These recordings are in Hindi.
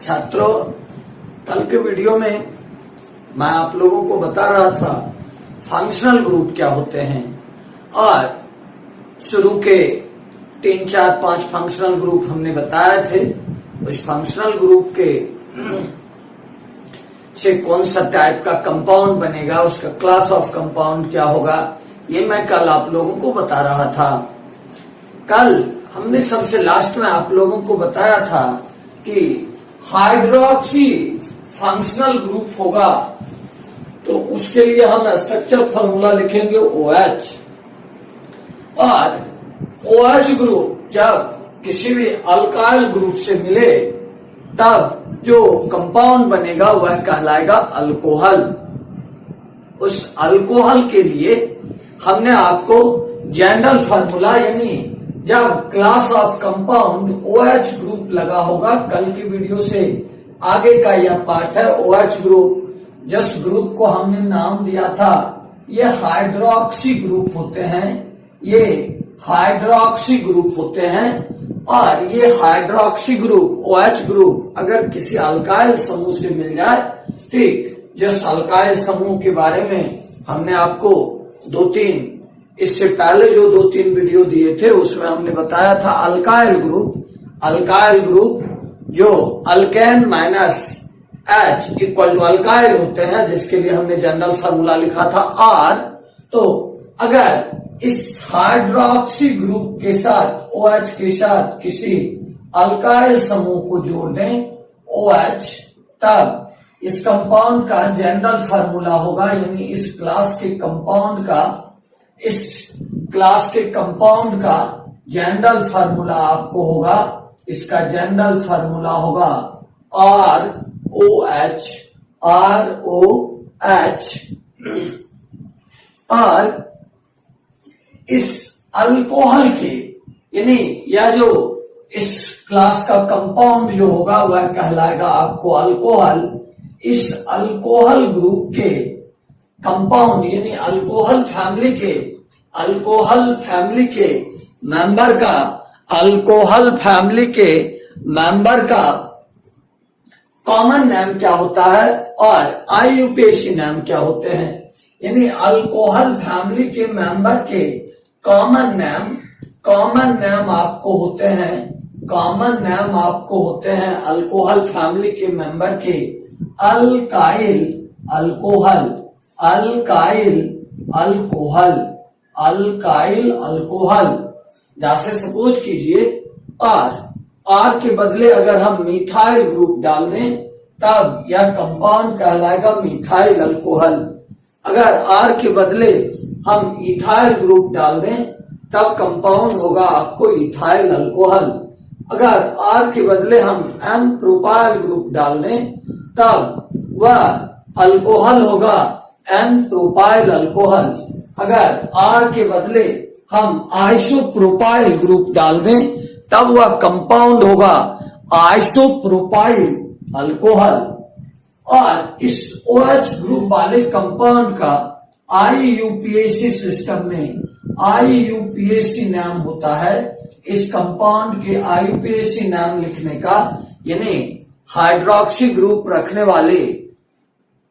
छात्रों, कल के वीडियो में मैं आप लोगों को बता रहा था फंक्शनल ग्रुप क्या होते हैं और शुरू के 3, 4, 5 फंक्शनल ग्रुप हमने बताए थे। उस फंक्शनल ग्रुप के से कौन सा टाइप का कंपाउंड बनेगा, उसका क्लास ऑफ कंपाउंड क्या होगा, ये मैं कल आप लोगों को बता रहा था। कल हमने सबसे लास्ट में आप लोगों को बताया था कि हाइड्रोक्सी फंक्शनल ग्रुप होगा तो उसके लिए हम स्ट्रक्चर फॉर्मूला लिखेंगे OH। और OH ग्रुप जब किसी भी अल्काइल ग्रुप से मिले तब जो कंपाउंड बनेगा वह कहलाएगा अल्कोहल। उस अल्कोहल के लिए हमने आपको जनरल फार्मूला यानी जब class of compound OH group लगा होगा, कल की वीडियो से आगे का यह पार्ट है OH ग्रुप। जिस ग्रुप को हमने नाम दिया था ये हाइड्रोक्सी ग्रुप होते हैं, ये हाइड्रोक्सी ग्रुप होते हैं। और ये हाइड्रोक्सी ग्रुप OH ग्रुप अगर किसी अल्काइल समूह से मिल जाए, ठीक, जिस अल्काइल समूह के बारे में हमने आपको 2-3 इससे पहले जो 2-3 वीडियो दिए थे उसमें हमने बताया था अल्काइल ग्रुप जो alkane minus H equal to alkyl होते हैं, जिसके लिए हमने जनरल फार्मूला लिखा था R। तो अगर इस हाइड्रोक्सी ग्रुप के साथ OH के साथ किसी अल्काइल समूह को जोड़ दें OH, तब इस कंपाउंड का जनरल फार्मूला होगा, यानी इस क्लास के कंपाउंड का जनरल फार्मूला आपको होगा, इसका जनरल फार्मूला होगा ROH। और इस अल्कोहल के यानी या जो इस क्लास का कंपाउंड जो होगा वह कहलाएगा आपको अल्कोहल। इस अल्कोहल ग्रुप के कंपाउंड यानी अल्कोहल फैमिली के मेंबर का कॉमन नाम क्या होता है और IUPAC नाम क्या होते हैं। यानी अल्कोहल फैमिली के मेंबर के कॉमन नाम आपको होते हैं अल्कोहल फैमिली के मेंबर के अल्काइल अल्कोहल। जैसे सपोज कीजिए R के बदले अगर हम मिथाइल ग्रुप डाल दें तब यह कंपाउंड कहलाएगा मिथाइल अल्कोहल। अगर R के बदले हम इथाइल ग्रुप डाल दें तब कंपाउंड होगा आपको इथाइल अल्कोहल। अगर R के बदले हम N प्रोपाइल ग्रुप डाल दें तब वह अल्कोहल होगा N प्रोपाइल अल्कोहल। अगर R के बदले हम आइसोप्रोपाइल ग्रुप डाल दें तब वह कंपाउंड होगा आइसोप्रोपाइल अल्कोहल। और इस OH ग्रुप वाले कंपाउंड का IUPAC सिस्टम में IUPAC नाम होता है। इस कंपाउंड के IUPAC नाम लिखने का यानी हाइड्रोक्सी ग्रुप रखने वाले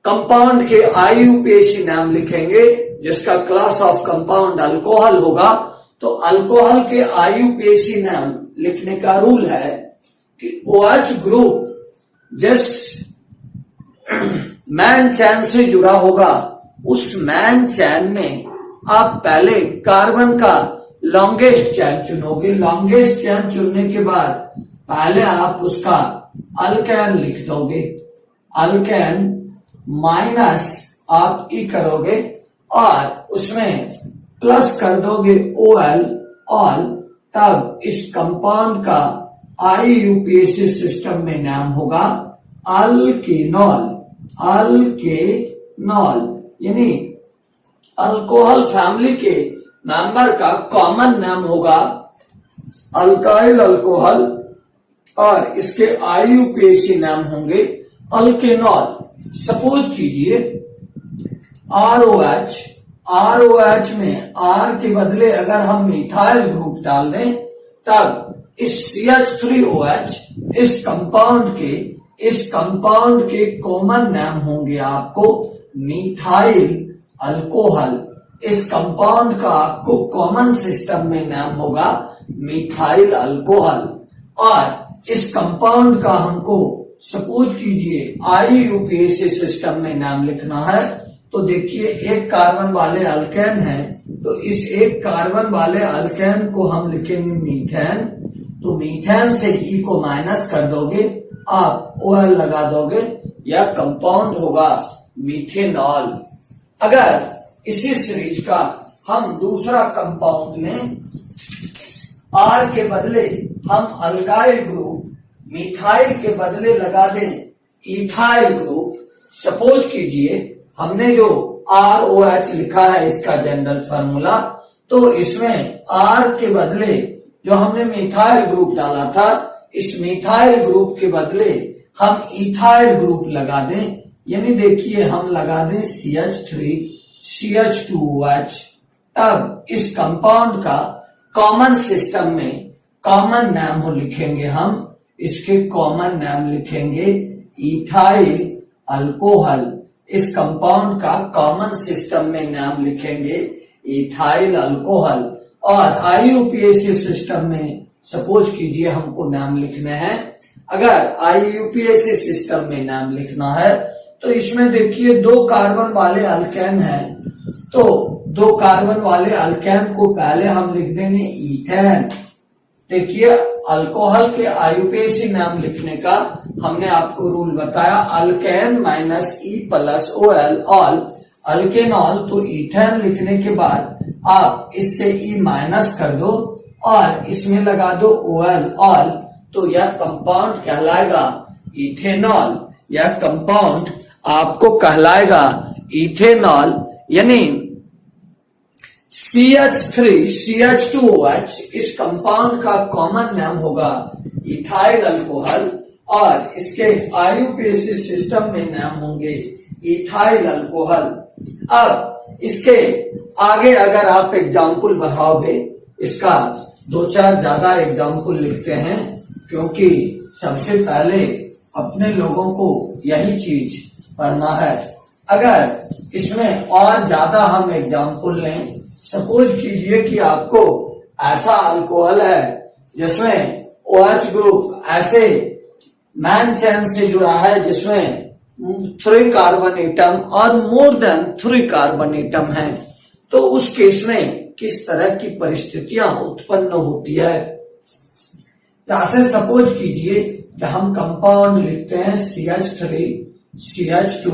कंपाउंड के IUPAC नाम लिखेंगे, जिसका क्लास ऑफ कंपाउंड अल्कोहल होगा। तो अल्कोहल के IUPAC नाम लिखने का रूल है कि OH ग्रुप जिस मैन चैन से जुड़ा होगा उस मैन चैन में आप पहले कार्बन का लॉन्गेस्ट चैन चुनोगे। लॉन्गेस्ट चैन चुनने के बाद पहले आप उसका अल्केन लिख दोगे, अल्केन माइनस आप ई करोगे और उसमें प्लस कर दोगे OL ऑल। तब इस कंपाउंड का IUPAC सिस्टम में नाम होगा अल्केनॉल यानी अल्कोहल फैमिली के मेंबर का कॉमन नाम होगा अल्काइल अल्कोहल और इसके IUPAC नाम होंगे अल्केनॉल। सपोज कीजिए ROH में R के बदले अगर हम मिथाइल ग्रुप डाल दें तब इस CH3OH इस कंपाउंड के कॉमन नाम होंगे आपको मिथाइल अल्कोहल। इस कंपाउंड का आपको कॉमन सिस्टम में नाम होगा मिथाइल अल्कोहल। और इस कंपाउंड का हमको सपोज कीजिए IUPAC सिस्टम में नाम लिखना है, तो देखिए एक कार्बन वाले अल्केन है, तो इस एक कार्बन वाले अल्केन को हम लिखेंगे मीथेन। तो मीथेन से ई को माइनस कर दोगे, आप OL लगा दोगे, यह कंपाउंड होगा मीथेनॉल। अगर इसी सीरीज का हम दूसरा कंपाउंड लें, R के बदले हम अल्काइल ग्रुप, मिथाइल के बदले लगा दें इथाइल ग्रुप। सपोज कीजिए हमने जो ROH लिखा है इसका जनरल फार्मूला, तो इसमें R के बदले जो हमने मिथाइल ग्रुप डाला था, इस मिथाइल ग्रुप के बदले हम इथाइल ग्रुप लगा दें। यानी देखिए हम लगा दें CH3 CH2OH। तब इस कंपाउंड का कॉमन सिस्टम में कॉमन नाम हो लिखेंगे हम, इसके कॉमन नाम लिखेंगे इथाइल अल्कोहल। इस कंपाउंड का कॉमन सिस्टम में नाम लिखेंगे इथाइल अल्कोहल। और IUPAC सिस्टम में सपोज कीजिए हमको नाम लिखने हैं, अगर IUPAC सिस्टम में नाम लिखना है तो इसमें देखिए दो कार्बन वाले अल्केन हैं, तो दो कार्बन वाले अल्केन को पहले हम लिख देंगे ईथेन। देखिए अल्कोहल के IUPAC नाम लिखने का हमने आपको रूल बताया, alkane minus E plus OL ol alkanol. तो ईथेन लिखने के बाद आप इससे E माइनस कर दो और इसमें लगा दो OL ऑल, तो यह कंपाउंड कहलाएगा इथेनॉल। यह कंपाउंड आपको कहलाएगा इथेनॉल। यानी CH3 CH2OH इस कंपाउंड का कॉमन नाम होगा इथाइल अल्कोहल और इसके IUPAC सिस्टम में नाम होंगे इथाइल अल्कोहल। अब इसके आगे अगर आप एग्जाम्पल बढ़ाओगे, इसका दो चार ज्यादा एग्जाम्पल लिखते हैं, क्योंकि सबसे पहले अपने लोगों को यही चीज पढ़ना है। अगर इसमें और ज्यादा हम एग्जाम्पल लें, सपोज कीजिए कि आपको ऐसा अल्कोहल है जिसमें OH ग्रुप ऐसे मैन चेन से जुड़ा है जिसमें 3 कार्बन एटम और मोर देन 3 कार्बन एटम है, तो उस केस में किस तरह की परिस्थितियां उत्पन्न होती है। जैसे सपोज कीजिए कि हम कंपाउंड लिखते हैं CH3 CH2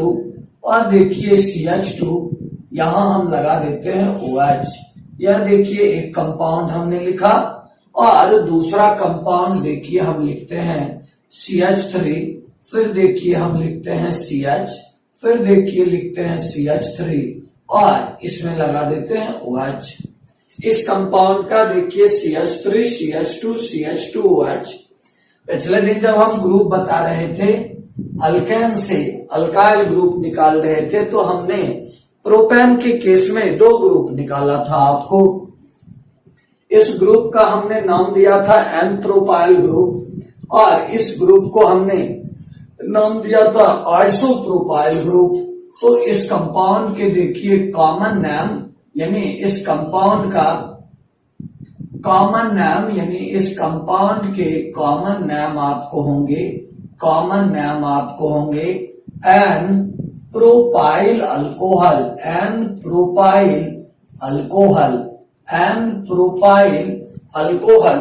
और देखिए CH2 यहां हम लगा देते हैं OH। यह देखिए एक कंपाउंड हमने लिखा और दूसरा कंपाउंड देखिए हम लिखते हैं CH3, फिर देखिए हम लिखते हैं CH, फिर देखिए लिखते हैं CH3 और इसमें लगा देते हैं OH। इस कंपाउंड का देखिए CH3 CH2 CH2OH। पिछले दिन जब हम ग्रुप बता रहे थे, अल्केन से अल्काइल ग्रुप निकाल रहे थे, तो हमने प्रोपेन के केस में 2 ग्रुप निकाला था आपको। इस ग्रुप का हमने नाम दिया था N प्रोपाइल ग्रुप और इस ग्रुप को हमने नाम दिया था आइसोप्रोपाइल ग्रुप। तो इस कंपाउंड के देखिए कॉमन नाम, यानी इस कंपाउंड का कॉमन नाम, यानी इस कंपाउंड के कॉमन नाम आपको होंगे N propyl alcohol. N propyl alcohol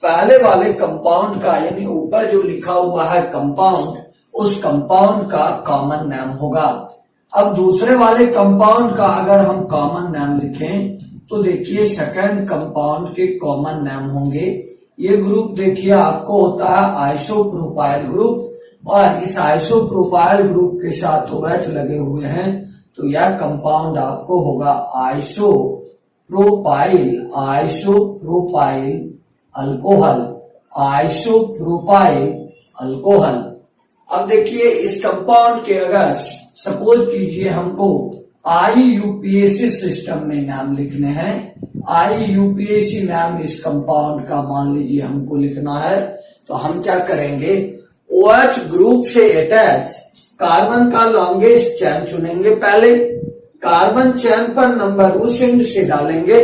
पहले वाले कंपाउंड का, यानी ऊपर जो लिखा हुआ है कंपाउंड, उस कंपाउंड का कॉमन नाम होगा। अब दूसरे वाले कंपाउंड का अगर हम कॉमन नाम लिखें तो देखिए सेकंड कंपाउंड के कॉमन नाम होंगे। ये ग्रुप देखिए आपको होता है आइसोप्रोपाइल ग्रुप और इस आइसोप्रोपाइल ग्रुप के साथ OH लगे हुए हैं, तो यह कंपाउंड आपको होगा आइसोप्रोपाइल अल्कोहल। अब देखिए इस कंपाउंड के अगर सपोज कीजिए हमको IUPAC सिस्टम में नाम लिखने हैं। IUPAC नाम इस कंपाउंड का मान लीजिए हमको लिखना है, तो हम क्या करेंगे, OH ग्रुप से अटैच कार्बन का लॉन्गेस्ट चेन चुनेंगे। पहले कार्बन चेन पर नंबर उस एंड से डालेंगे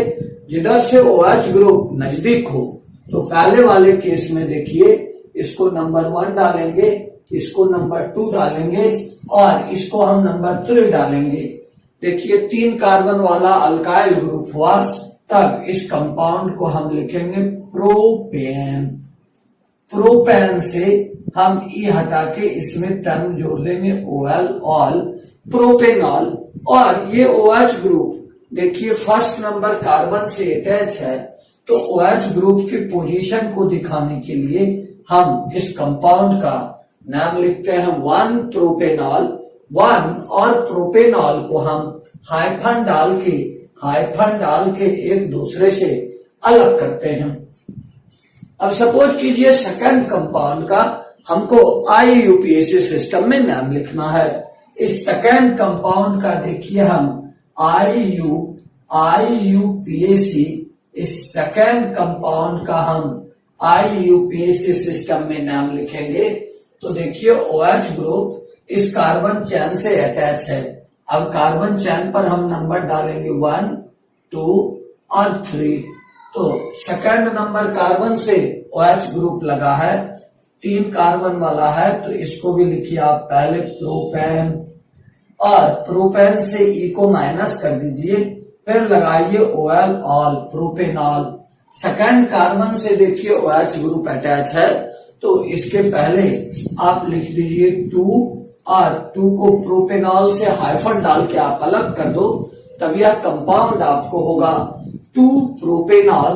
जिधर से OH ग्रुप नजदीक हो। तो पहले वाले केस में देखिए, इसको नंबर 1 डालेंगे, इसको नंबर 2 डालेंगे और इसको हम नंबर 3 डालेंगे। देखिए 3 कार्बन वाला अल्काइल ग्रुप हुआ। तब इस कंपाउंड को हम लिखेंगे प्रोपेन। प्रोपेन से हम ई हटा के इसमें टर्म जोड़ देंगे OL, ऑल, प्रोपेनॉल। और ये OH ग्रुप देखिए फर्स्ट नंबर कार्बन से अटैच है, तो OH ग्रुप की पोजीशन को दिखाने के लिए हम इस कंपाउंड का नाम लिखते हैं 1 प्रोपेनॉल। 1 और प्रोपेनॉल को हम हाइफन डाल के एक दूसरे से अलग करते हैं। अब सपोज कीजिए सेकंड कंपाउंड का हमको IUPAC सिस्टम में नाम लिखना है। इस सेकंड कंपाउंड का देखिए हम IUPAC, इस सेकंड कंपाउंड का हम IUPAC सिस्टम में नाम लिखेंगे। तो देखिए OH ग्रुप इस कार्बन चेन से अटैच है। अब कार्बन चेन पर हम नंबर डालेंगे 1, 2 और 3। तो सेकंड नंबर कार्बन से OH ग्रुप लगा है, 3 कार्बन वाला है, तो इसको भी लिखिए आप पहले प्रोपेन, और प्रोपेन से ई को माइनस कर दीजिए, फिर लगाइए OL, all, propanol. Second carbon से देखिए OH ग्रुप अटैच है, तो इसके पहले आप लिख दीजिए 2 और 2 को प्रोपेनॉल से हाइफन डाल के आप अलग कर दो, तब यह कंपाउंड आपको होगा 2 प्रोपेनॉल।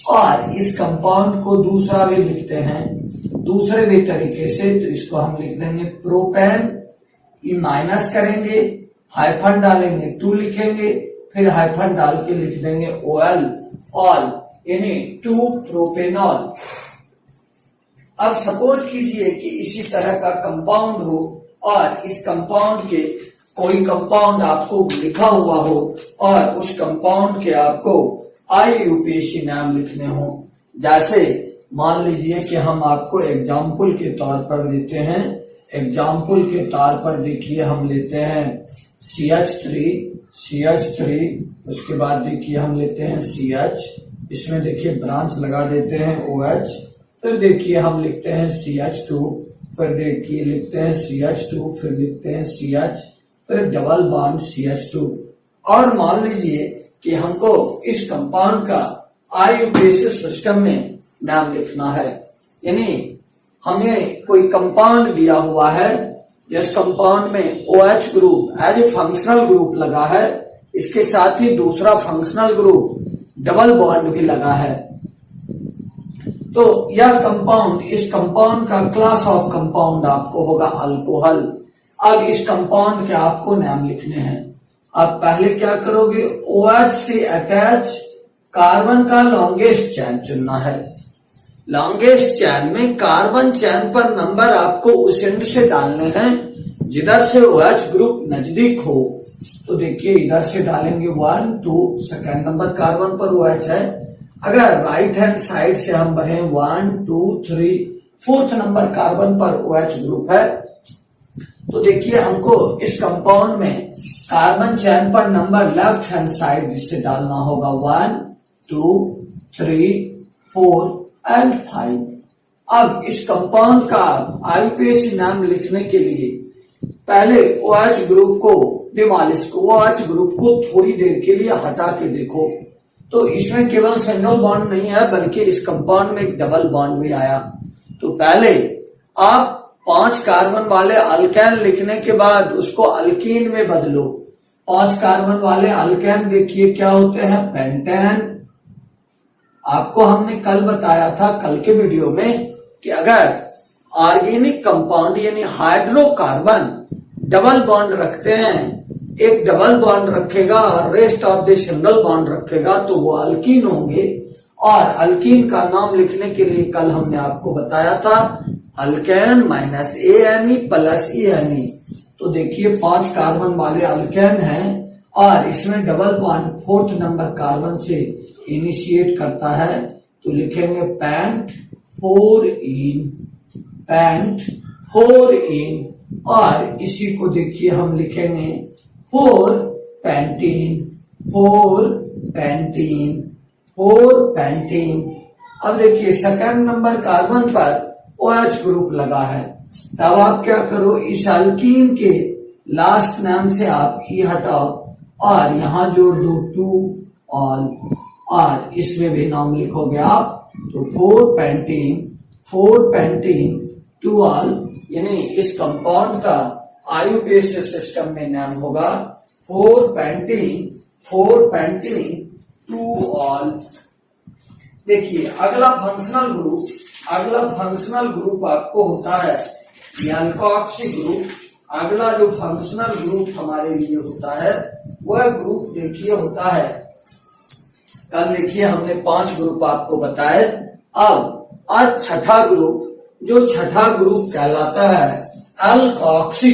और इस कंपाउंड को दूसरा भी लिखते हैं दूसरे भी तरीके से, तो इसको हम लिख देंगे प्रोपेन, ई माइनस करेंगे, हाइफन डालेंगे, 2 लिखेंगे, फिर हाइफन डाल के लिख देंगे OL, ऑल, यानी 2 प्रोपेनॉल। अब सपोज कीजिए कि इसी तरह का कंपाउंड हो और इस कंपाउंड के कोई कंपाउंड आपको लिखा हुआ हो और उस कंपाउंड के आपको IUPAC नाम लिखने हो। जैसे मान लीजिए कि हम आपको एग्जाम्पल के तौर पर लेते हैं। एग्जाम्पल के तौर पर देखिए हम लेते हैं CH3, उसके बाद देखिए हम लेते हैं CH, इसमें देखिए ब्रांच लगा देते हैं OH, फिर देखिए हम लिखते हैं CH2, फिर देखिए लिखते हैं CH2, फिर लिखते हैं CH, फिर डबल बॉन्ड CH2। और मान लीजिए कि हमको इस कंपाउंड का IUPAC सिस्टम में नाम लिखना है, यानी हमें कोई कंपाउंड दिया हुआ है जिस कंपाउंड में OH group as a functional group लगा है, इसके साथ ही दूसरा फंक्शनल ग्रुप डबल बॉन्ड भी लगा है। तो यह कंपाउंड, इस कंपाउंड का क्लास ऑफ कंपाउंड आपको होगा अल्कोहल। अब इस कंपाउंड के आपको नाम लिखने हैं। अब पहले क्या करोगे, OH से अटैच कार्बन का लॉन्गेस्ट चेन चुनना है। लॉन्गेस्ट चेन में कार्बन चेन पर नंबर आपको उस एंड से डालने हैं जिधर से OH ग्रुप नजदीक हो। तो देखिए इधर से डालेंगे 1, 2, सेकेंड नंबर कार्बन पर OH है। अगर राइट हैंड साइड से हम बढ़े 1, 2, 3, फोर्थ नंबर कार्बन पर OH ग्रुप है, तो देखिए हमको इस कंपाउंड में कार्बन चेन पर नंबर लेफ्ट हैंड साइड जिससे डालना होगा 1, 2, 3, 4 एंड 5। अब इस कंपाउंड का IUPAC नाम लिखने के लिए पहले OH ग्रुप को डिमॉलिश को, OH ग्रुप को थोड़ी देर के लिए हटा के देखो, तो इसमें केवल सिंगल बॉन्ड नहीं है बल्कि इस कंपाउंड में एक डबल बॉन्ड भी आया। तो पहले आप 5 कार्बन वाले अल्केन लिखने के बाद उसको अल्कीन में बदलो। 5 कार्बन वाले अल्केन देखिए क्या होते हैं, पेंटेन। आपको हमने कल बताया था, कल के वीडियो में, कि अगर ऑर्गेनिक कंपाउंड यानी हाइड्रोकार्बन डबल बॉन्ड रखते हैं, एक डबल बॉन्ड रखेगा और rest of the single bond रखेगा, तो वो अल्कीन होंगे। और अल्कीन का नाम लिखने के लिए कल हमने आपको बताया था alkane minus ANE plus ENE। तो देखिए 5 कार्बन वाले अल्केन हैं और इसमें double bond fourth number carbon से इनिशिएट करता है, तो लिखेंगे पैंट 4 इन, और इसी को देखिए हम लिखेंगे 4 पैंटीन। अब देखिए सेकंड नंबर कार्बन पर OH ग्रुप लगा है, तब आप क्या करो, इस अल्कीन के लास्ट नाम से आप ई हटाओ और यहां जोड़ दो 2 ऑल, और इसमें भी नाम लिखोगे आप, तो 4 पैंटीन 2 ऑल, यानी इस कंपाउंड का IUPAC सिस्टम में नाम होगा 4 पैंटीन 2 ऑल। देखिए अगला फंक्शनल ग्रुप आपको होता है एल्कोक्सी ग्रुप। अगला जो फंक्शनल ग्रुप हमारे लिए होता है वह ग्रुप देखिए होता है, कल देखिए हमने 5 ग्रुप आपको बताए। अब आज छठा ग्रुप कहलाता है एल्कोक्सी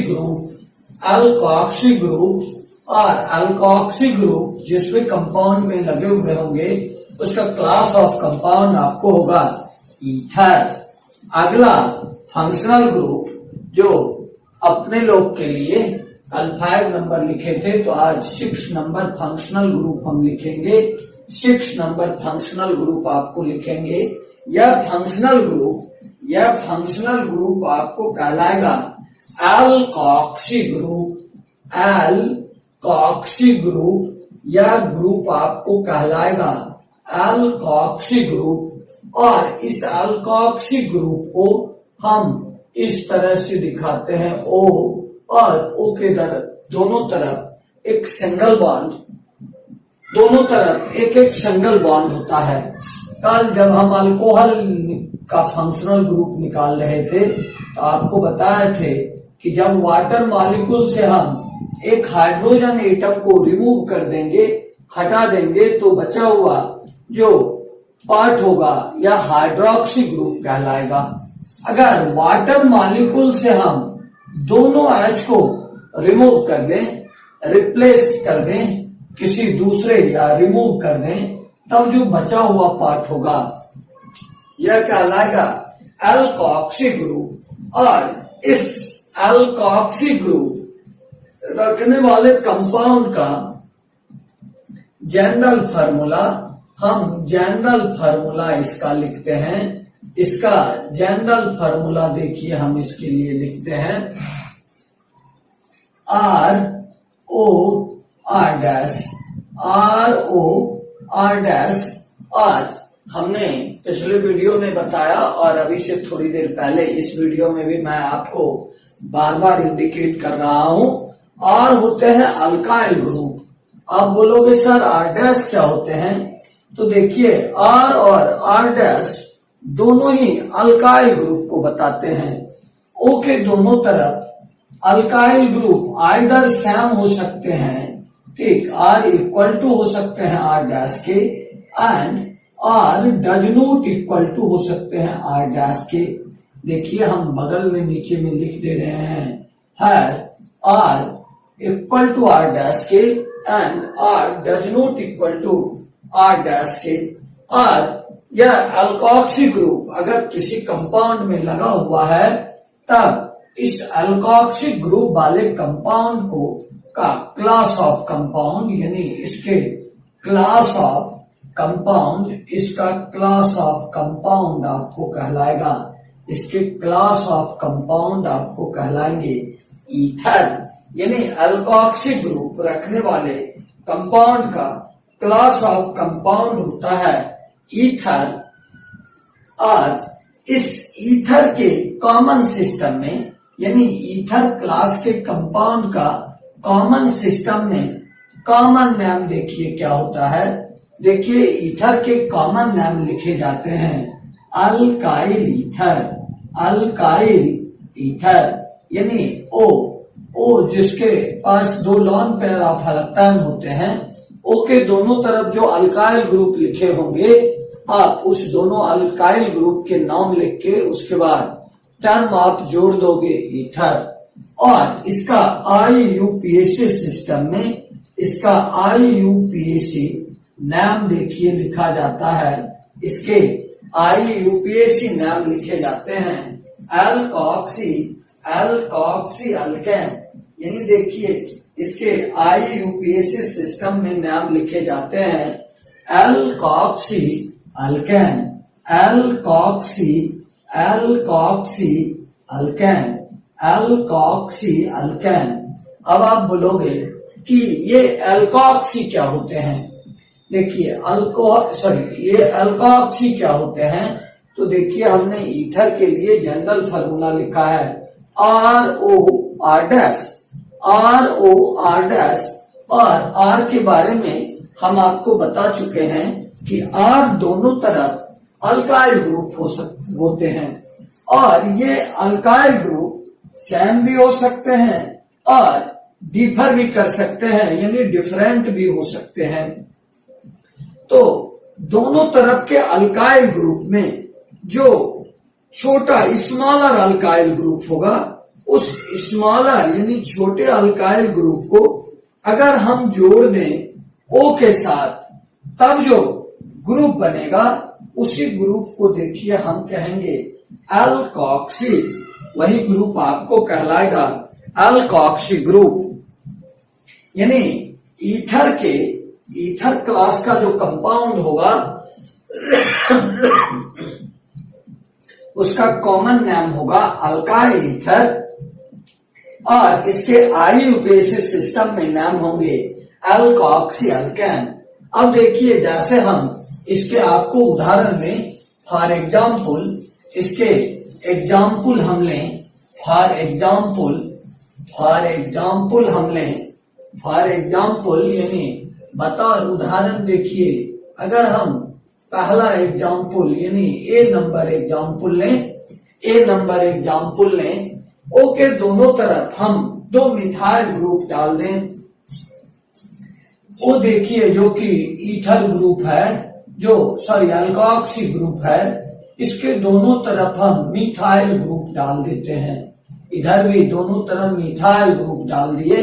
ग्रुप जिसमें कंपाउंड में लगे हुए होंगे उसका क्लास ऑफ कंपाउंड आपको होगा ईथर। अगला फंक्शनल ग्रुप जो अपने लोग के लिए कल 5 नंबर लिखे थे, तो आज 6 नंबर फंक्शनल ग्रुप हम लिखेंगे। 6 नंबर फंक्शनल ग्रुप आपको लिखेंगे। यह फंक्शनल ग्रुप आपको कहलाएगा एल्कोक्सी ग्रुप। यह ग्रुप आपको कहलाएगा एल्कोक्सी ग्रुप, और इस एल्कोक्सी ग्रुप को हम इस तरह से दिखाते हैं O, और O के दोनों तरफ एक सिंगल बॉन्ड, दोनों तरफ एक सिंगल बॉन्ड होता है। कल जब हम अल्कोहल का फंक्शनल ग्रुप निकाल रहे थे तो आपको बताए थे कि जब वाटर मॉलिक्यूल से हम एक हाइड्रोजन एटम को रिमूव कर देंगे, हटा देंगे, तो बचा हुआ जो पार्ट होगा यह हाइड्रोक्सी ग्रुप कहलाएगा। अगर वाटर मॉलिक्यूल से हम दोनों H को रिमूव कर दें, रिप्लेस कर दें किसी दूसरे या रिमूव कर दें, तब जो बचा हुआ पार्ट होगा यह कहलाएगा एल्कोक्सी ग्रुप। और इस एल्कोक्सी ग्रुप रखने वाले कंपाउंड का जनरल फार्मूला इसका लिखते हैं। इसका जनरल फार्मूला देखिए हम इसके लिए लिखते हैं ROR'। और हमने पिछले वीडियो में बताया और अभी से थोड़ी देर पहले इस वीडियो में भी मैं आपको बार बार इंडिकेट कर रहा हूं, R होते हैं अल्काइल ग्रुप। आप बोलोगे सर R' क्या होते हैं, तो देखिए R और R' दोनों ही अल्काइल ग्रुप को बताते हैं। O के दोनों तरफ अल्काइल ग्रुप आइदर सेम हो सकते हैं, ठीक, R इक्वल टू हो सकते हैं R' के, and R does not equal to हो सकते हैं R' के। देखिए हम बगल में नीचे में लिख दे रहे हैं R इक्वल टू R' के and R does not equal to R' के। और यह अल्कोक्सी ग्रुप अगर किसी कंपाउंड में लगा हुआ है तब इस अल्कोक्सी ग्रुप वाले कंपाउंड को का क्लास ऑफ कंपाउंड, यानी इसके क्लास ऑफ कंपाउंड, इसका क्लास ऑफ कंपाउंड आपको कहलाएगा, इसके क्लास ऑफ कंपाउंड आपको कहलाएंगे ईथर। यानी अल्कोक्सी ग्रुप रखने वाले कंपाउंड का क्लास ऑफ कंपाउंड होता है ईथर। और इस ईथर के कॉमन सिस्टम में, यानी ईथर क्लास के कंपाउंड का कॉमन सिस्टम में कॉमन नाम देखिए क्या होता है। देखिए ईथर के कॉमन नाम लिखे जाते हैं अल्काइल ईथर, यानी O जिसके पास 2 लॉन पेयर ऑफ हलकटान होते हैं, O के दोनों तरफ जो अल्काइल ग्रुप लिखे होंगे, आप उस दोनों अल्काइल ग्रुप के नाम लिख के उसके बाद टर्म आप जोड़ दोगे ईथर, और इसका IUPAC सिस्टम में इसका IUPAC नाम देखिए लिखा जाता है। इसके IUPAC नाम लिखे जाते हैं एल्कोक्सी अल्केन। यानी देखिए इसके IUPAC सिस्टम में नाम लिखे जाते हैं एल्कोक्सी अल्केन अब आप बोलोगे कि ये एल्कोक्सी क्या होते हैं। देखिए ये एल्कोक्सी क्या होते हैं। तो देखिए हमने ईथर के लिए जनरल फार्मूला लिखा है ROR' और R के बारे में हम आपको बता चुके हैं कि R दोनों तरफ अल्काइल ग्रुप होते हैं और ये अल्काइल ग्रुप सेम भी हो सकते हैं और डिफर भी कर सकते हैं, यानी डिफरेंट भी हो सकते हैं। तो दोनों तरफ के अल्काइल ग्रुप में जो छोटा स्मॉलर अल्काइल ग्रुप होगा, उस स्मॉलर यानी छोटे अल्काइल ग्रुप को अगर हम जोड़ दें O के साथ, तब जो ग्रुप बनेगा उसी ग्रुप को देखिए हम कहेंगे एल्कोक्सी। वही ग्रुप आपको कहलाएगा एल्कोक्सी ग्रुप। यानी ईथर क्लास का जो कंपाउंड होगा उसका कॉमन नाम होगा अल्काइल ईथर और इसके IUPAC सिस्टम में नाम होंगे एल्कोक्सी अल्केन। अब देखिए जैसे हम इसके आपको उदाहरण में फॉर एग्जाम्पल हम लें यानी बतौर उदाहरण देखिए, अगर हम पहला एग्जाम्पल यानी ए नंबर एग्जाम्पल लें, O के दोनों तरफ हम 2 मिथाइल ग्रुप डाल दें। वो देखिए जो कि ईथर ग्रुप है, एल्कोक्सी ग्रुप है, इसके दोनों तरफ हम मिथाइल ग्रुप डाल देते हैं। इधर भी दोनों तरफ मिथाइल ग्रुप डाल दिए।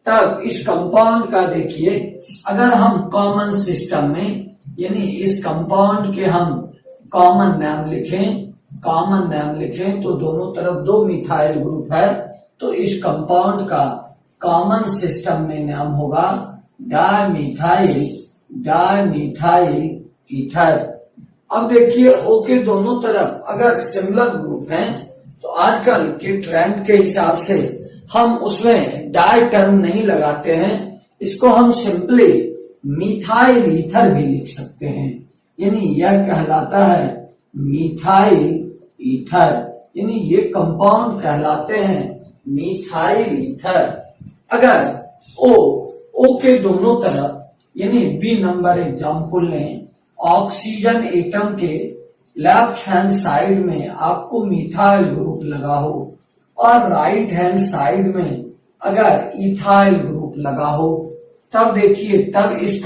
तब इस कंपाउंड का देखिए अगर हम कॉमन सिस्टम में यानी इस कंपाउंड के हम कॉमन नाम लिखें तो दोनों तरफ 2 मिथाइल ग्रुप है, तो इस कंपाउंड का कॉमन सिस्टम में नाम होगा डायमिथाइल ईथर। अब देखिए O के दोनों तरफ अगर सिमिलर ग्रुप हैं तो आजकल के ट्रेंड के हिसाब से हम उसमें डाई टर्म नहीं लगाते हैं, इसको हम सिंपली मिथाइल ईथर भी लिख सकते हैं। यानी यह कहलाता है मिथाइल ईथर, यानी ये कंपाउंड कहलाते हैं मिथाइल ईथर। अगर O के दोनों तरफ यानी B नंबर एग्जाम्पल लें, ऑक्सीजन एटम के लेफ्ट हैंड साइड में आपको मिथाइल ग्रुप लगा हो और राइट हैंड साइड में अगर इथाइल ग्रुप लगा हो, तब देखिए तब इस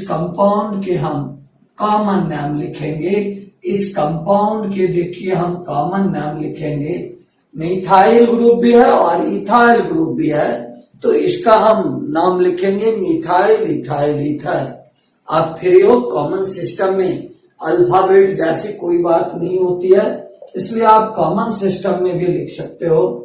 कंपाउंड के हम कॉमन नाम लिखेंगे। इस कंपाउंड के देखिए हम कॉमन नाम लिखेंगे, मिथाइल ग्रुप भी है और इथाइल ग्रुप भी है, तो इसका हम नाम लिखेंगे मिथाइल इथाइल ईथर। आप फ्री हो, कॉमन सिस्टम में अल्फाबेट जैसी कोई बात नहीं होती है, इसलिए आप कॉमन सिस्टम में भी लिख सकते हो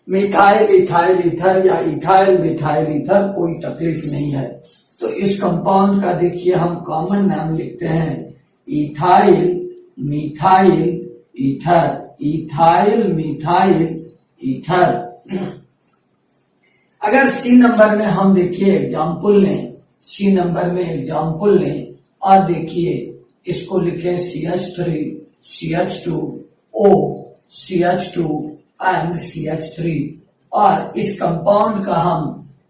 मिथाइल इथाइल ईथर या इथाइल मिथाइल ईथर, कोई तकलीफ नहीं है। तो इस कंपाउंड का देखिए हम कॉमन नाम लिखते हैं इथाइल मिथाइल ईथर। अगर सी नंबर में हम देखिए एग्जाम्पल लें और देखिए इसको लिखें CH3 CH2O CH2 and CH3 और इस कंपाउंड का हम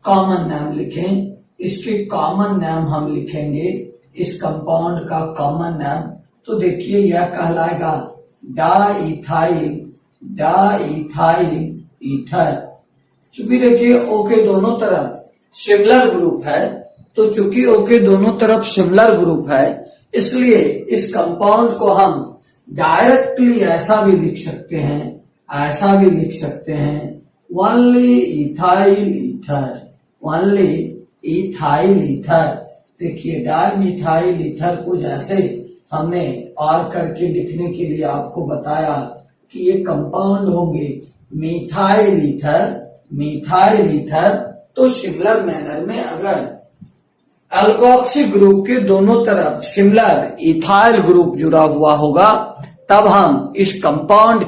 कॉमन नाम लिखें। इसके कॉमन नाम हम लिखेंगे इस कंपाउंड का कॉमन नाम, तो देखिए यह कहलाएगा डाइथाइल ईथर। चूंकि देखिए O के दोनों तरफ सिमिलर ग्रुप है, तो चूंकि O के दोनों तरफ सिमिलर ग्रुप है, इसलिए इस कंपाउंड को हम डायरेक्टली ऐसा भी लिख सकते हैं only ethyl ether, only ethyl ether. देखिए डायमिथाइल ईथर को जैसे हमने और करके लिखने के लिए आपको बताया कि ये कंपाउंड होंगे मिथाइल ईथर, मिथाइल ईथर। तो सिमिलर मैनर में अगर अल्कोक्सी ग्रुप के दोनों तरफ सिमिलर इथाइल ग्रुप जुड़ा हुआ होगा तब हम इस कंपाउंड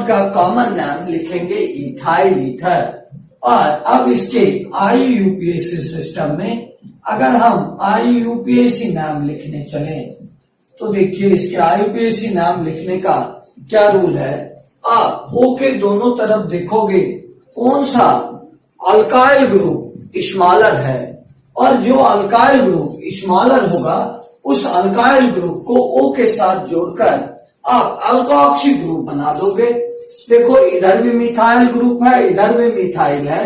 का कॉमन नाम लिखेंगे इथाइल ईथर। और अब इसके IUPAC सिस्टम में अगर हम IUPAC नाम लिखने चले तो देखिए इसके IUPAC नाम लिखने का क्या रूल है। आप O के दोनों तरफ देखोगे कौन सा अल्काइल ग्रुप स्मॉलर है, और जो अल्काइल ग्रुप स्मॉलर होगा उस अल्काइल ग्रुप को O के साथ जोड़कर आप अल्कोक्सी ग्रुप बना दोगे। देखो इधर भी मिथाइल ग्रुप है, इधर भी मिथाइल है,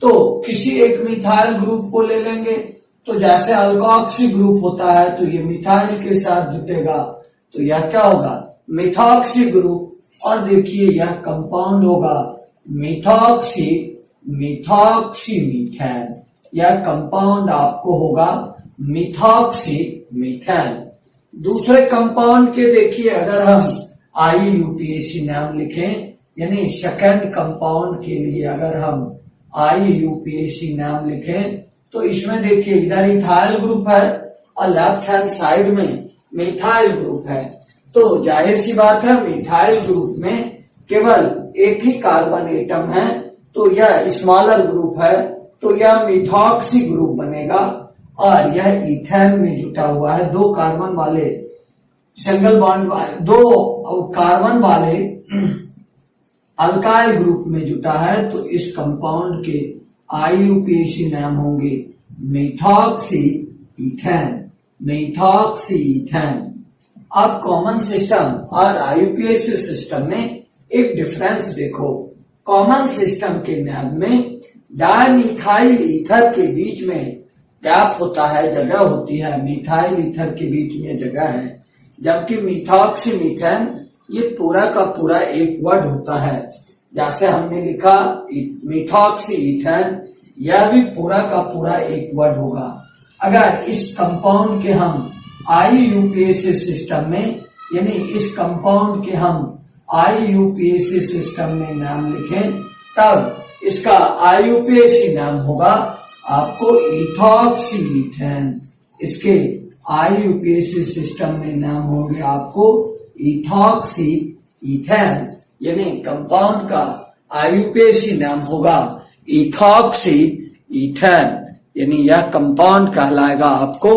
तो किसी एक मिथाइल ग्रुप को ले लेंगे। तो जैसे अल्कोक्सी ग्रुप होता है तो ये मिथाइल के साथ जुटेगा, तो यह क्या होगा मिथॉक्सी ग्रुप। और देखिए यह कंपाउंड होगा मिथॉक्सी, मिथॉक्सी मीथेन। यह कंपाउंड आपको होगा मिथॉक्सी मीथेन। दूसरे कंपाउंड के देखिए अगर हम IUPAC नाम लिखें, यानी सेकंड कंपाउंड के लिए अगर हम IUPAC नाम लिखें तो इसमें देखिए इधर इथाइल ग्रुप है और लेफ्ट हैंड साइड में मिथाइल ग्रुप है। तो जाहिर सी बात है मिथाइल ग्रुप में केवल एक ही कार्बन एटम है, तो यह स्मॉलर ग्रुप है, तो यह मिथॉक्सी ग्रुप बनेगा। और यह इथेन में जुटा हुआ है, दो कार्बन वाले सिंगल बॉन्ड वाले, दो कार्बन वाले अल्काइल ग्रुप में जुटा है, तो इस कंपाउंड के IUPAC नाम होंगे मिथॉक्सी इथेन, मिथॉक्सी इथेन। अब कॉमन सिस्टम और IUPAC सिस्टम में एक डिफरेंस देखो। कॉमन सिस्टम के नाम में डायमिथाइल ईथर के बीच में गैप होता है, जगह होती है, मिथाइल ईथर के बीच में जगह है, जबकि मिथॉक्सी मीथेन ये पूरा का पूरा एक वर्ड होता है। जैसे हमने लिखा मिथॉक्सी ईथेन, यह भी पूरा का पूरा एक वर्ड होगा। अगर इस कंपाउंड के हम IUPAC सिस्टम में, यानी इस कंपाउंड के हम IUPAC सिस्टम में नाम लिखें तब इसका IUPAC नाम होगा आपको इथॉक्सी ईथेन। इसके IUPAC सिस्टम में नाम होंगे आपको इथॉक्सी इथेन, यानी कंपाउंड का IUPAC नाम होगा इथॉक्सी इथेन, यानी यह कंपाउंड कहलाएगा आपको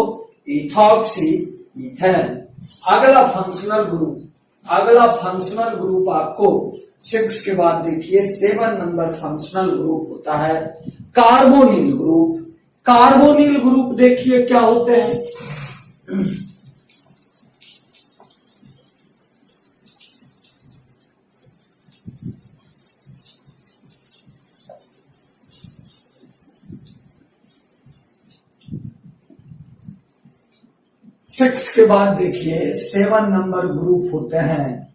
इथॉक्सी इथेन। अगला फंक्शनल ग्रुप आपको 6 के बाद देखिए 7 नंबर फंक्शनल ग्रुप होता है कार्बोनिल ग्रुप। कार्बोनिल ग्रुप देखिए क्या होते हैं। सिक्स के बाद देखिए 7 नंबर ग्रुप होते हैं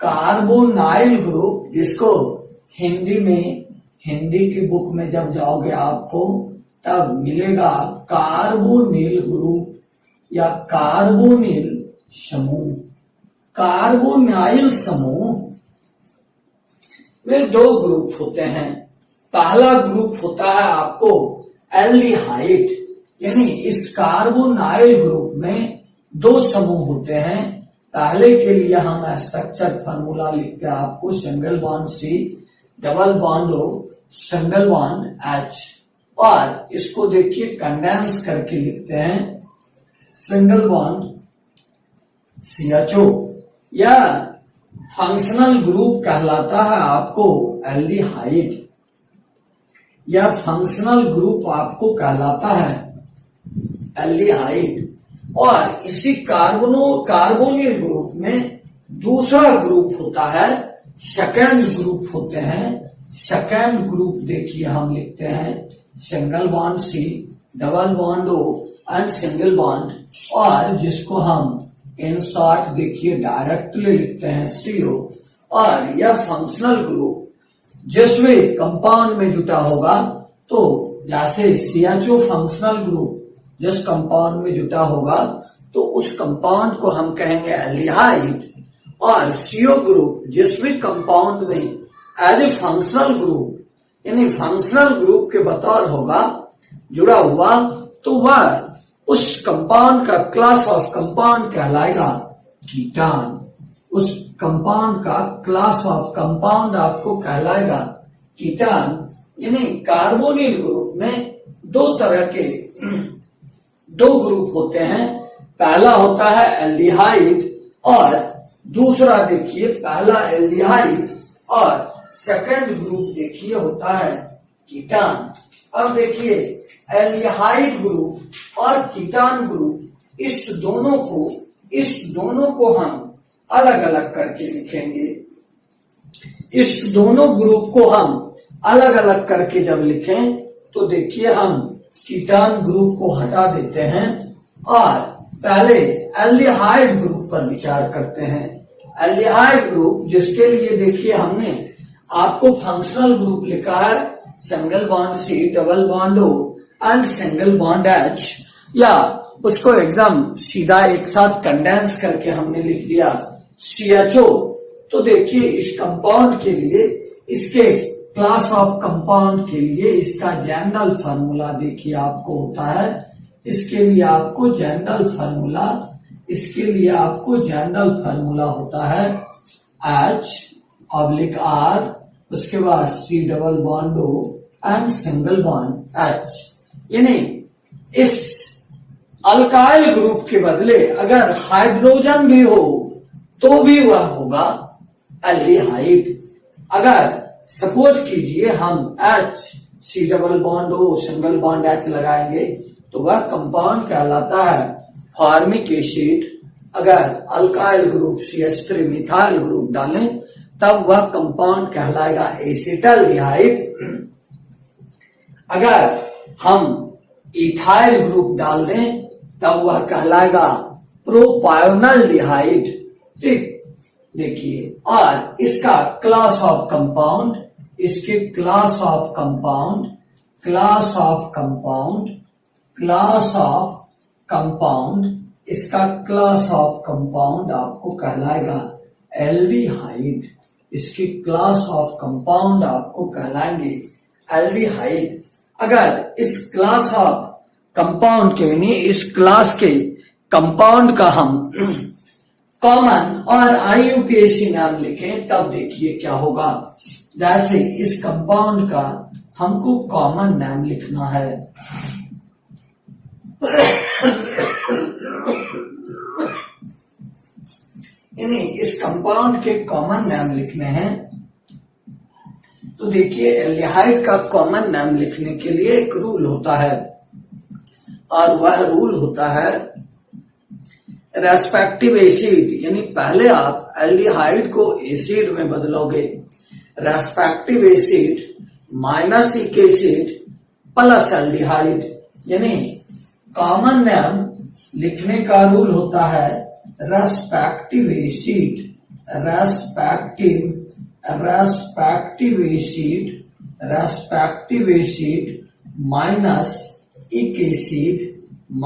कार्बोनाइल ग्रुप, जिसको हिंदी की बुक में जब जाओगे आपको तब मिलेगा कार्बोनिल ग्रुप या कार्बोनिल समूह। कार्बोनाइल समूह में 2 ग्रुप होते हैं। पहला ग्रुप होता है आपको एल्डिहाइड, यानी इस कार्बोनाइल ग्रुप में 2 समूह होते हैं। पहले के लिए हम स्ट्रक्चर फार्मूला लिखते हैं आपको single bond C, double bond O, single bond H, और इसको देखिए कंडेंस करके लिखते हैं सिंगल बॉन्ड CHO। या फंक्शनल ग्रुप कहलाता है आपको एल्डिहाइड, या फंक्शनल ग्रुप आपको कहलाता है एल्डिहाइड। और इसी कार्बोनिल ग्रुप में दूसरा ग्रुप होता है सेकेंड ग्रुप होते हैं। सेकेंड ग्रुप देखिए हम लिखते हैं single bond C, double bond O, and single bond, और जिसको हम इन शॉर्ट देखिए डायरेक्टली लिखते हैं CO। और यह फंक्शनल ग्रुप जिस भी कंपाउंड में जुटा होगा, तो जैसे CHO फंक्शनल ग्रुप जिस कंपाउंड में जुटा होगा तो उस कंपाउंड को हम कहेंगे एल्डिहाइड, और CO ग्रुप जिस भी कंपाउंड में एज ए फंक्शनल ग्रुप यानी फंक्शनल ग्रुप के बतौर होगा जुड़ा हुआ, तो वह उस कंपाउंड का क्लास ऑफ कंपाउंड कहलाएगा कीटान। उस कंपाउंड का क्लास ऑफ कंपाउंड आपको कहलाएगा कीटान। यानी कार्बोनिल ग्रुप में दो तरह के दो ग्रुप होते हैं, पहला होता है एल्डिहाइड और दूसरा देखिए पहला एल्डिहाइड और सेकंड ग्रुप देखिए होता है कीटान। अब देखिए एल्डिहाइड ग्रुप और कीटान ग्रुप इस दोनों को हम अलग अलग करके लिखेंगे। इस दोनों ग्रुप को हम अलग अलग करके जब लिखें तो देखिए हम कीटान ग्रुप को हटा देते हैं और पहले एल्डिहाइड ग्रुप पर विचार करते हैं। एल्डिहाइड ग्रुप जिसके लिए देखिए हमने आपको फंक्शनल ग्रुप लिखा है single bond C, double bond O and single bond H, या उसको एकदम सीधा एक साथ कंडेंस करके हमने लिख दिया CHO। तो देखिए इस कंपाउंड के लिए, इसके क्लास ऑफ कंपाउंड के लिए इसका जनरल फार्मूला देखिए आपको होता है, इसके लिए आपको जनरल फार्मूला होता है H/R, उसके बाद C double bond O and single bond H। यानी इस अल्काइल ग्रुप के बदले अगर हाइड्रोजन भी हो तो भी वह होगा एल्डिहाइड। अगर सपोज कीजिए हम C double bond O single bond H लगाएंगे तो वह कंपाउंड कहलाता है फॉर्मिक एसिड। अगर alkyl group CH3 methyl group डालें तब वह कंपाउंड कहलाएगा एसिटाल्डिहाइड। अगर हम इथाइल ग्रुप डाल दें तब वह कहलाएगा प्रोपायोनल्डिहाइड। ठीक, देखिए, और इसका क्लास ऑफ कंपाउंड, इसके क्लास ऑफ कंपाउंड इसका क्लास ऑफ कंपाउंड आपको कहलाएगा एल्डिहाइड। इसकी क्लास ऑफ कंपाउंड आपको कहलाएंगे एल्डिहाइड। अगर इस क्लास ऑफ कंपाउंड के यानी इस क्लास के कंपाउंड का हम कॉमन और IUPAC नाम लिखें तब देखिए क्या होगा। जैसे इस कंपाउंड का हमको कॉमन नाम लिखना है यानी इस कंपाउंड के कॉमन नाम लिखने हैं, तो देखिए एल्डिहाइड का कॉमन नाम लिखने के लिए एक रूल होता है और वह रूल होता है रेस्पेक्टिव एसिड। यानी पहले आप एल्डिहाइड को एसिड में बदलोगे, रेस्पेक्टिव एसिड माइनस इक एसिड प्लस एल्डिहाइड। यानी कॉमन नाम लिखने का रूल होता है रेस्पेक्टिव एसिड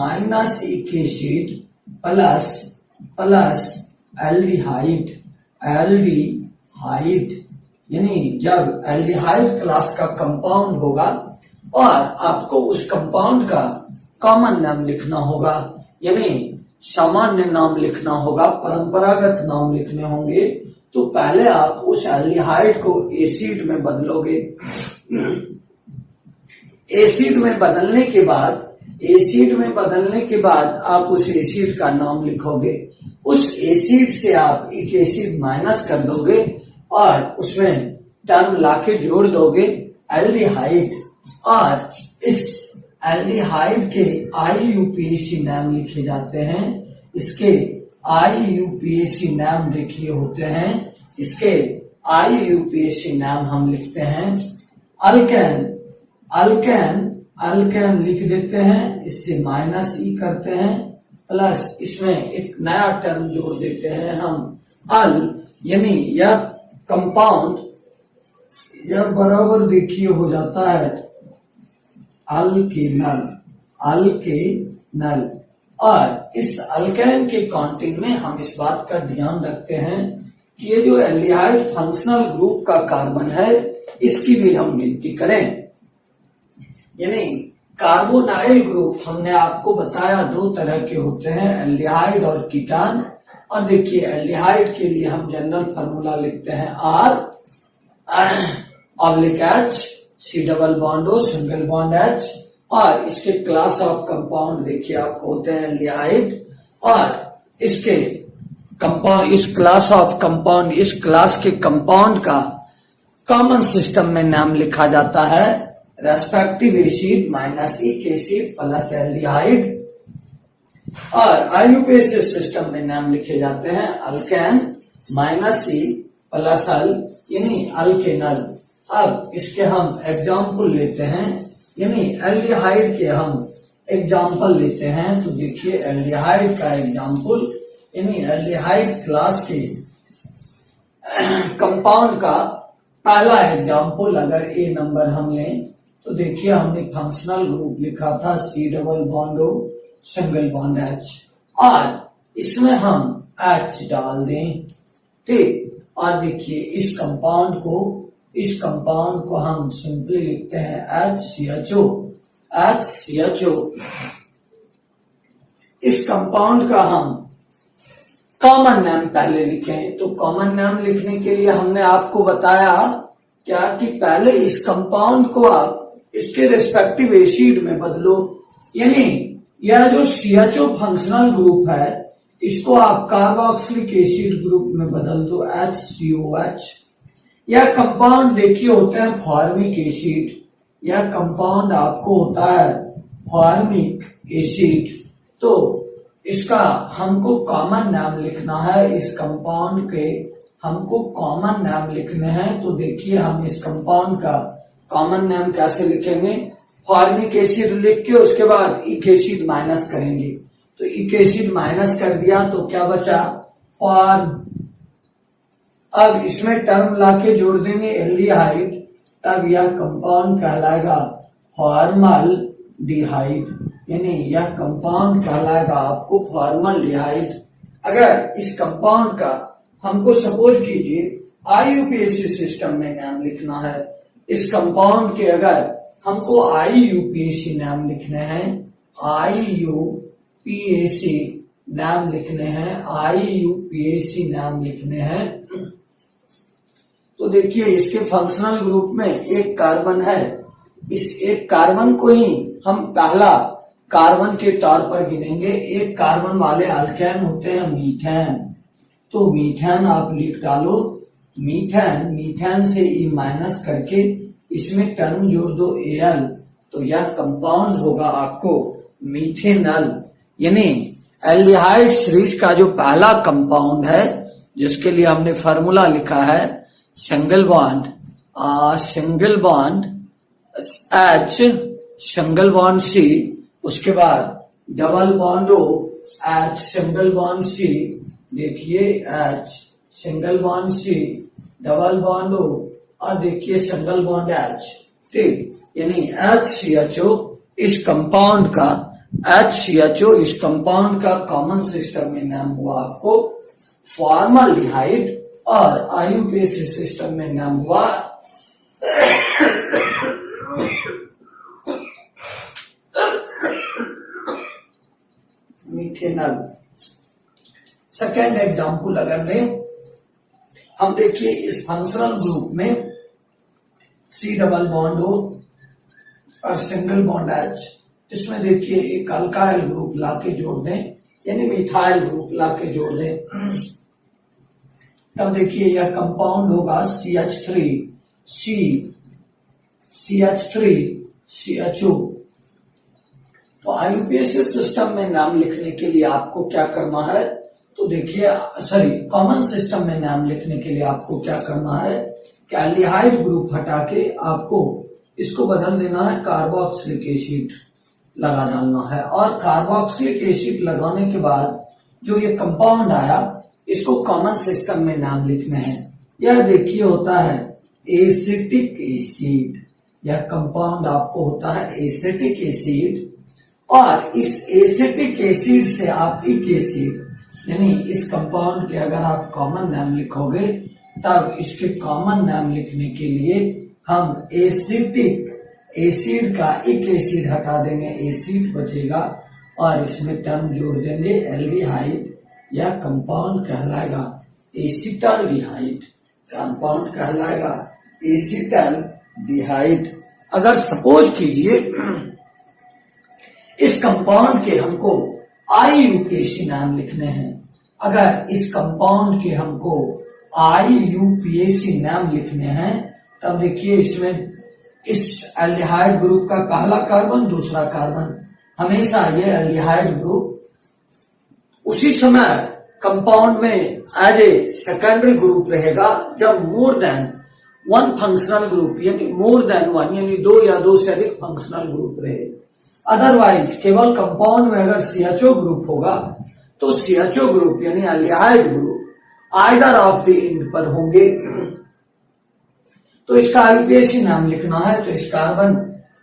माइनस इक एसिड प्लस एल्डिहाइड। यानी जब एल्डिहाइड क्लास का कंपाउंड होगा और आपको उस कंपाउंड का कॉमन नाम लिखना होगा, यानी सामान्य नाम लिखना होगा, परंपरागत नाम लिखने होंगे, तो पहले आप उस एल्डिहाइड को एसिड में बदलोगे। एसिड में बदलने के बाद आप उस एसिड का नाम लिखोगे। उस एसिड से आप एक एसिड माइनस कर दोगे और उसमें टर्म लाके जोड़ दोगे एल्डिहाइड, और इस एल्डिहाइड के IUPAC नाम लिखे जाते हैं। इसके IUPAC नाम देखिए होते हैं, इसके IUPAC नाम हम लिखते हैं अल्केन अल्केन लिख देते हैं, इससे माइनस ई करते हैं, प्लस इसमें एक नया टर्म जोड़ देते हैं हम अल, यानी यह कंपाउंड यह बराबर देखिए हो जाता है अल्केनल, अल्केनल। और इस अल्केन के काउंटिंग में हम इस बात का ध्यान रखते हैं कि ये जो एल्डिहाइड फंक्शनल ग्रुप का कार्बन है इसकी भी हम गिनती करें। यानी कार्बोनाइल ग्रुप हमने आपको बताया दो तरह के होते हैं, एल्डिहाइड और कीटान। और देखिए एल्डिहाइड के लिए हम जनरल फार्मूला लिखते हैं R oblique H, C double bond O, single bond H। और इसके क्लास ऑफ कंपाउंड देखिए आपको होते हैं एल्डिहाइड। और इसके कंपाउंड, इस क्लास ऑफ कंपाउंड, इस क्लास के कंपाउंड का कॉमन सिस्टम में नाम लिखा जाता है रेस्पेक्टिव एसिड माइनस एक एसिड प्लस एल्डिहाइड। और आईयूपीएसी सिस्टम में नाम लिखे जाते हैं अल्केन माइनस ई प्लस अल, यानी अल्केनल। अब इसके हम एग्जाम्पल लेते हैं, यानी एल्डिहाइड के हम एग्जाम्पल लेते हैं। तो देखिए एल्डिहाइड का एग्जाम्पल, यानी एल्डिहाइड क्लास के कंपाउंड का पहला एग्जाम्पल अगर ए नंबर हम लें तो देखिए हमने फंक्शनल ग्रुप लिखा था C double bond O, single bond H। और इसमें हम H डाल दें, ठीक। और देखिए इस कंपाउंड को हम सिंपली लिखते हैं HCHO, HCHO। इस कंपाउंड का हम कॉमन नेम पहले लिखें। तो कॉमन नेम लिखने के लिए हमने आपको बताया क्या कि पहले इस कंपाउंड को आप इसके रेस्पेक्टिव एसिड में बदलो, यानी यह जो CHO फंक्शनल ग्रुप है इसको आप कार्बोक्सिलिक एसिड ग्रुप में बदल दो HCOH। यह कंपाउंड देखिए होते हैं फॉर्मिक एसिड, यह कंपाउंड आपको होता है फॉर्मिक एसिड। तो इसका हमको कॉमन नाम लिखना है, इस कंपाउंड के हमको कॉमन नाम लिखने हैं। तो देखिए हम इस कंपाउंड का कॉमन नाम कैसे लिखेंगे, फॉर्मिक एसिड लिख के उसके बाद इक एसिड माइनस करेंगे। तो इक एसिड माइनस कर दिया तो क्या बचा, फॉर्म। अब इसमें टर्म लाके जोड़ देंगे एल्डिहाइड, तब यह कंपाउंड कहलाएगा फॉर्मल्डिहाइड, यानी यह कंपाउंड कहलाएगा आपको फॉर्मल्डिहाइड। अगर इस कंपाउंड का हमको सपोज कीजिए आईयूपीएसी सिस्टम में नाम लिखना है, इस कंपाउंड के अगर हमको आईयूपीएसी नाम लिखने हैं, आईयूपीएसी नाम लिखने हैं, आईयूपीएसी नाम लिखने हैं, तो देखिए इसके फंक्शनल ग्रुप में एक कार्बन है। इस एक कार्बन को ही हम पहला कार्बन के तौर पर गिनेंगे। एक कार्बन वाले अल्केन होते हैं मीथेन, तो मीथेन आप लिख डालो, मीथेन, मीथेन से ई माइनस करके इसमें टर्म जोड़ दो Al, तो यह कंपाउंड होगा आपको मीथेनल। यानी एल्डिहाइड सीरीज का जो पहला कंपाउंड है जिसके लिए हमने फार्मूला लिखा है single bond H, single bond C, उसके बाद double bond O, H, single bond C, देखिए H, single bond C, double bond O, और देखिए सिंगल बॉन्ड H, ठीक। यानी HCHO इस कंपाउंड का, HCHO इस कंपाउंड का कॉमन सिस्टम में नाम हुआ आपको फॉर्मल्डिहाइड, और आईयूपीएसी सिस्टम में नाम हुआ मीथेनल। सेकेंड एग्जाम्पल अगर लें हम, देखिए इस फंक्शनल ग्रुप में C डबल बॉन्ड O और सिंगल बॉन्ड H, इसमें देखिए एक अल्काइल ग्रुप लाके जोड़ दें, यानी मिथाइल ग्रुप लाके जोड़ दें, तब देखिए यह कंपाउंड होगा CH3CHO। तो आईयूपीएसी सिस्टम में नाम लिखने के लिए आपको क्या करना है, तो देखिए कॉमन सिस्टम में नाम लिखने के लिए आपको क्या करना है कि एल्डिहाइड ग्रुप हटा के आपको इसको बदल देना है, कार्बोक्सिलिक एसिड लगा डालना है। और कार्बोक्सिलिक एसिड लगाने के बाद जो ये कंपाउंड आया, इसको कॉमन सिस्टम में नाम लिखने हैं। यह देखिए होता है एसिटिक एसिड। यह कंपाउंड आपको होता है एसिटिक एसिड। और इस एसिटिक एसिड से आप इक एसिड, यानी इस कंपाउंड के अगर आप कॉमन नाम लिखोगे, तब इसके कॉमन नाम लिखने के लिए हम एसिटिक एसिड का इक एसिड हटा देंगे, एसिड बचेगा और इसमें टर्म जोड़ देंगे एल्डिहाइड। यह कंपाउंड कहलाएगा एसिटाल्डिहाइड। कंपाउंड कहलाएगा एसिटाल्डिहाइड। अगर सपोज कीजिए इस कंपाउंड के हमको IUPAC नाम लिखने हैं, अगर इस कंपाउंड के हमको IUPAC नाम लिखने हैं, तब देखिए इसमें इस एल्डिहाइड ग्रुप का पहला कार्बन, दूसरा कार्बन, हमेशा ये एल्डिहाइड ग्रुप उसी समय कंपाउंड में एज ए सेकेंडरी ग्रुप रहेगा जब more than one functional group, यानी मोर देन वन, यानी दो या दो से अधिक फंक्शनल ग्रुप रहे। अदरवाइज केवल कंपाउंड में अगर CHO ग्रुप होगा तो CHO ग्रुप यानी aldehyde group either of the end पर होंगे। तो इसका IUPAC नाम लिखना है, तो इस कार्बन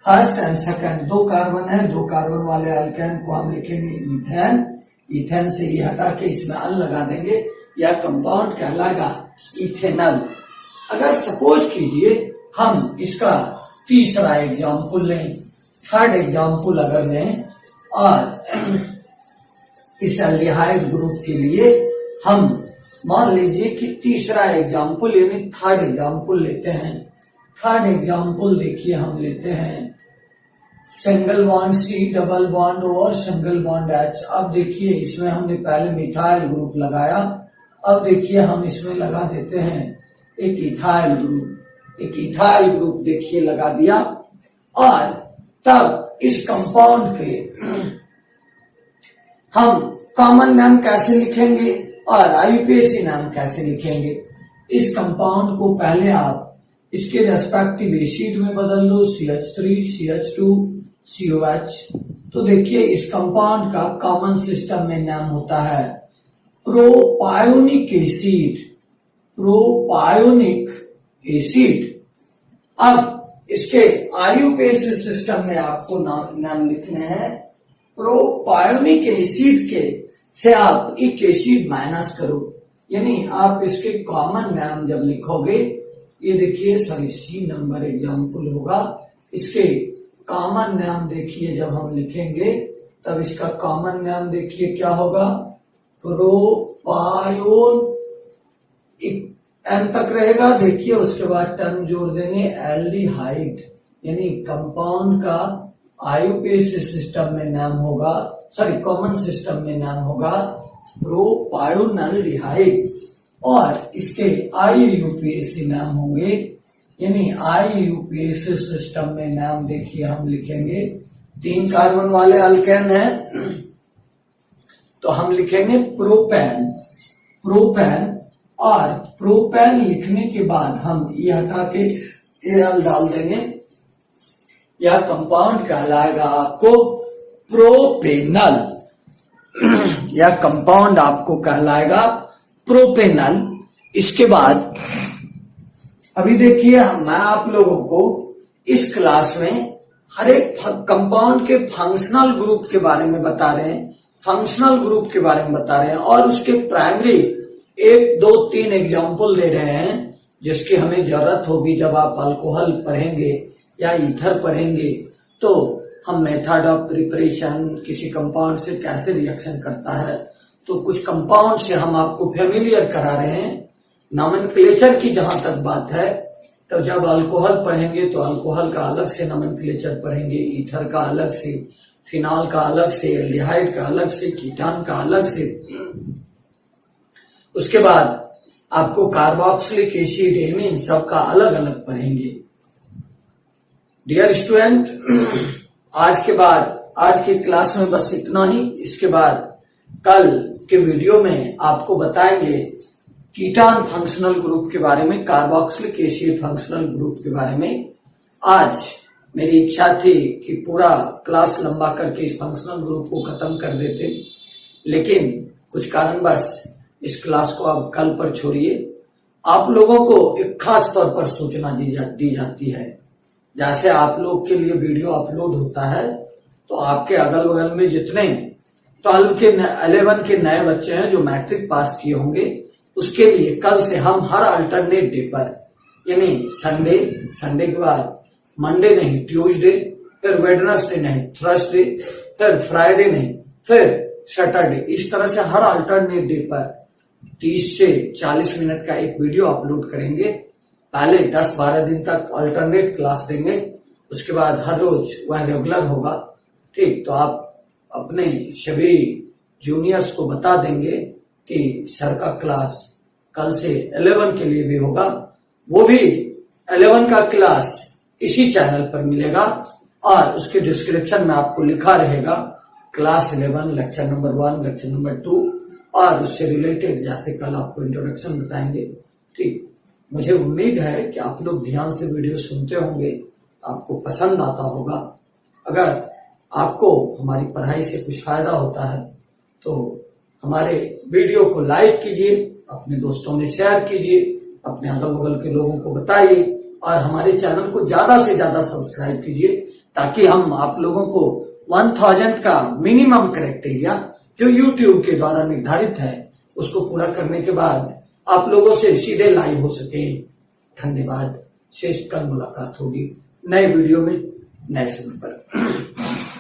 फर्स्ट एंड सेकंड, दो कार्बन है, दो कार्बन वाले अल्केन को हम लिखेंगे इथेन। इथेन से ये हटा के इसमें अल लगा देंगे, यह कंपाउंड कहलाएगा इथेनल। अगर सपोज कीजिए हम इसका तीसरा एग्जाम्पल लें, थर्ड एग्जाम्पल अगर लें, और इस एल्डिहाइड ग्रुप के लिए हम मान लीजिए कि तीसरा एग्जाम्पल यानी थर्ड एग्जाम्पल लेते हैं। थर्ड एग्जाम्पल देखिए हम लेते हैं single bond C, double bond O और सिंगल बॉन्ड H। अब देखिए इसमें हमने पहले मिथाइल ग्रुप लगाया, अब देखिए हम इसमें लगा देते हैं एक इथाइल ग्रुप। एक इथाइल ग्रुप देखिए लगा दिया, और तब इस कंपाउंड के हम कॉमन नाम कैसे लिखेंगे और IUPAC नाम कैसे लिखेंगे। इस कंपाउंड को पहले आप इसके रेस्पेक्टिव एसिड में बदल दो, CH3, CH2, COH। तो देखिए इस कंपाउंड का कॉमन सिस्टम में नाम होता है प्रोपायोनिक एसिड। प्रोपायोनिक एसिड। अब इसके IUPAC सिस्टम में आपको नाम लिखने हैं प्रोपायोनिक एसिड के से आप एक एसिड माइनस करो, यानी आप इसके कॉमन नाम जब लिखोगे, ये देखिए सॉरी C नंबर एग्जाम्पल होगा, इसके कॉमन नाम देखिए जब हम लिखेंगे तब इसका कॉमन नाम देखिए क्या होगा, प्रोपायोन एन तक रहेगा। देखिए उसके बाद टर्म जोड़ देंगे एल्डिहाइड, यानी कंपाउंड का IUPAC सिस्टम में नाम होगा, सॉरी कॉमन सिस्टम में नाम होगा प्रोपायोनल्डिहाइड, और इसके IUPAC नाम होंगे, यानी IUPAC सिस्टम में नाम देखिए हम लिखेंगे, तीन कार्बन वाले अल्केन है तो हम लिखेंगे प्रोपेन। प्रोपेन, और प्रोपेन लिखने के बाद हम ये हटा के एल डाल देंगे, यह कंपाउंड कहलाएगा आपको प्रोपेनल। यह कंपाउंड आपको कहलाएगा प्रोपेनल। इसके बाद अभी देखिए मैं आप लोगों को इस क्लास में हर एक कंपाउंड के फंक्शनल ग्रुप के बारे में बता रहे हैं, फंक्शनल ग्रुप के बारे में बता रहे हैं, और उसके प्राइमरी 1, 2, 3 एग्जाम्पल दे रहे हैं जिसकी हमें जरूरत होगी जब आप अल्कोहल पढ़ेंगे या ईथर पढ़ेंगे। तो हम मेथड ऑफ प्रिपरेशन, किसी कंपाउंड से कैसे रिएक्शन करता है, तो कुछ कंपाउंड से हम आपको फेमिलियर करा रहे हैं। नॉमेनक्लेचर की जहां तक बात है, तो जब अल्कोहल पढ़ेंगे तो अल्कोहल का अलग से नॉमेनक्लेचर पढ़ेंगे, ईथर का अलग से, फिनॉल का अलग से, एल्डिहाइड का अलग से, कीटान का अलग से। उसके बाद आपको कार्बोक्सिलिक एसिड, एमीन सबका अलग अलग पढ़ेंगे। डियर स्टूडेंट, आज की क्लास में बस इतना ही। इसके बाद कल के वीडियो में आपको बताएंगे कीटान फंक्शनल ग्रुप के बारे में, कार्बोक्सिलिक एसिड फंक्शनल ग्रुप के बारे में। आज मेरी इच्छा थी कि पूरा क्लास लंबा करके इस फंक्शनल ग्रुप को खत्म कर देते, लेकिन कुछ कारणवश इस क्लास को अब कल पर छोड़िए। आप लोगों को एक खास तौर पर सूचना दी जाती है। जैसे आप लोग के लिए वीडियो अपलोड होता है, तो आपके अगल बगल में जितने 11 के नए बच्चे हैं जो मैट्रिक पास किए होंगे, उसके लिए कल से हम हर अल्टरनेट डे पर, यानी संडे के बाद मंडे नहीं ट्यूसडे, फिर वेडनेसडे नहीं थर्सडे, फिर फ्राइडे नहीं फिर सैटरडे, इस तरह से हर अल्टरनेट डे पर 30 से 40 मिनट का एक वीडियो अपलोड करेंगे। पहले 10-12 दिन तक अल्टरनेट क्लास देंगे, उसके बाद हर रोज वह रेगुलर होगा। ठीक, तो आप अपने सभी जूनियर्स को बता देंगे कि सर का क्लास कल से 11 के लिए भी होगा। वो भी 11 का क्लास इसी चैनल पर मिलेगा और उसके डिस्क्रिप्शन में आपको लिखा रहेगा class 11 lecture number 1, lecture number 2 और उससे रिलेटेड जैसे कल आपको इंट्रोडक्शन बताएंगे। ठीक, मुझे उम्मीद है कि आप लोग ध्यान से वीडियो सुनते होंगे, आपको पसंद आता होगा। अगर आपको हमारी पढ़ाई से कुछ फायदा होता है तो हमारे वीडियो को लाइक कीजिए, अपने दोस्तों में शेयर कीजिए, अपने अगल बगल के लोगों को बताइए और हमारे चैनल को ज्यादा से ज्यादा सब्सक्राइब कीजिए, ताकि हम आप लोगों को 1000 का मिनिमम क्राइटेरिया जो YouTube के द्वारा निर्धारित है उसको पूरा करने के बाद आप लोगों से सीधे लाइव हो सके। धन्यवाद। शेष कल मुलाकात होगी नए वीडियो में नए समय पर।